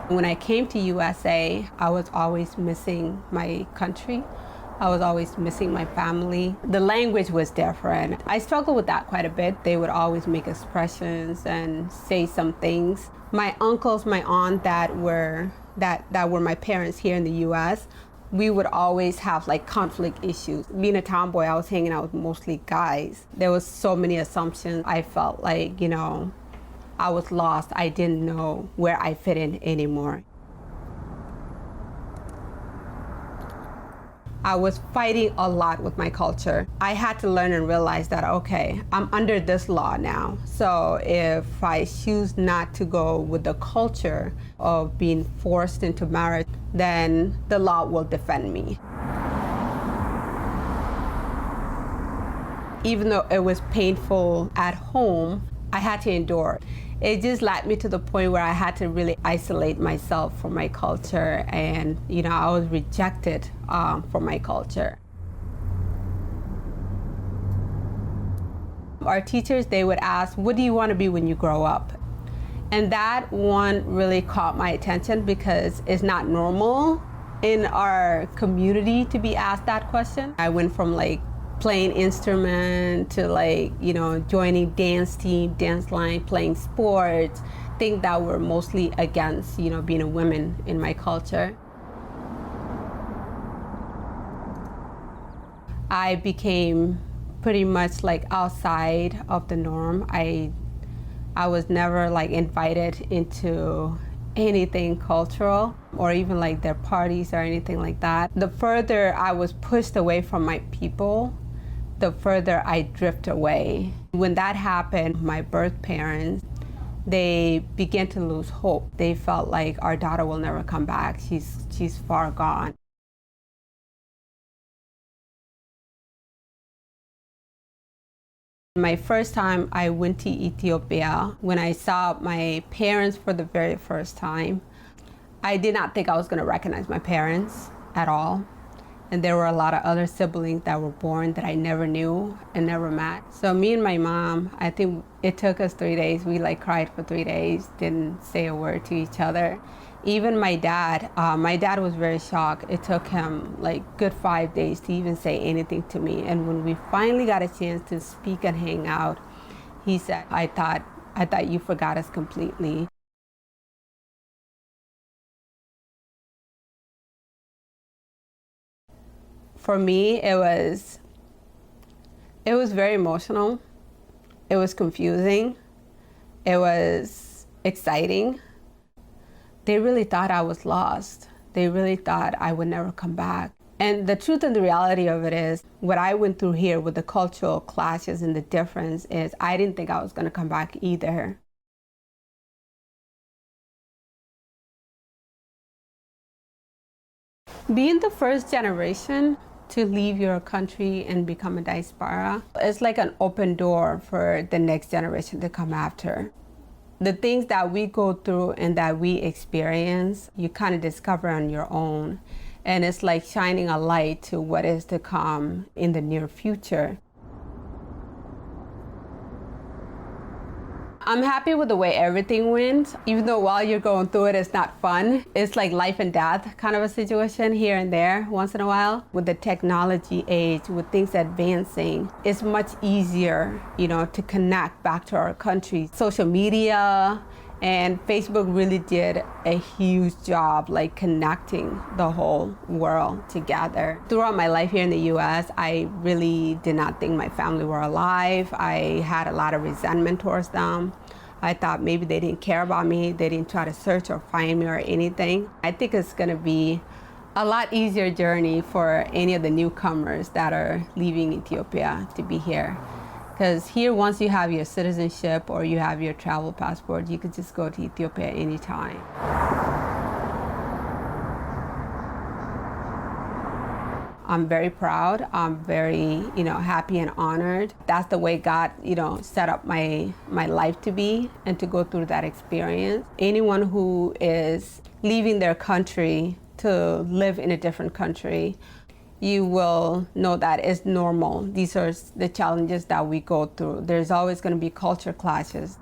When I came to USA, I was always missing my country. I was always missing my family. The language was different. I struggled with that quite a bit. They would always make expressions and say some things. My uncles, my aunt that were my parents here in the US, we would always have like conflict issues. Being a tomboy, I was hanging out with mostly guys. There was so many assumptions. I felt like, I was lost. I didn't know where I fit in anymore. I was fighting a lot with my culture. I had to learn and realize that, okay, I'm under this law now. So if I choose not to go with the culture of being forced into marriage, then the law will defend me. Even though it was painful at home, I had to endure. It just led me to the point where I had to really isolate myself from my culture, and I was rejected from my culture. Our teachers, they would ask, what do you want to be when you grow up? And that one really caught my attention because it's not normal in our community to be asked that question. I went from playing instrument to joining dance team, dance line, playing sports, things that were mostly against being a woman in my culture. I became pretty much outside of the norm. I was never invited into anything cultural or even their parties or anything like that. The further I was pushed away from my people, the further I drift away. When that happened, my birth parents, they began to lose hope. They felt like our daughter will never come back. She's far gone. My first time I went to Ethiopia, when I saw my parents for the very first time, I did not think I was going to recognize my parents at all. And there were a lot of other siblings that were born that I never knew and never met. So me and my mom, I think it took us 3 days. We cried for 3 days, didn't say a word to each other. Even my dad was very shocked. It took him good 5 days to even say anything to me. And when we finally got a chance to speak and hang out, he said, I thought you forgot us completely. For me, it was very emotional. It was confusing. It was exciting. They really thought I was lost. They really thought I would never come back. And the truth and the reality of it is, what I went through here with the cultural clashes and the difference is I didn't think I was going to come back either. Being the first generation to leave your country and become a diaspora, it's like an open door for the next generation to come after. The things that we go through and that we experience, you kind of discover on your own. And it's like shining a light to what is to come in the near future. I'm happy with the way everything went, even though while you're going through it, it's not fun. It's like life and death kind of a situation here and there once in a while. With the technology age, with things advancing, it's much easier, to connect back to our country. Social media and Facebook really did a huge job connecting the whole world together. Throughout my life here in the US, I really did not think my family were alive. I had a lot of resentment towards them. I thought maybe they didn't care about me. They didn't try to search or find me or anything. I think it's gonna be a lot easier journey for any of the newcomers that are leaving Ethiopia to be here. Because here, once you have your citizenship or you have your travel passport, you could just go to Ethiopia anytime. I'm very proud. I'm very, happy and honored. That's the way God, set up my life to be and to go through that experience. Anyone who is leaving their country to live in a different country, you will know that it's normal. These are the challenges that we go through. There's always going to be culture clashes.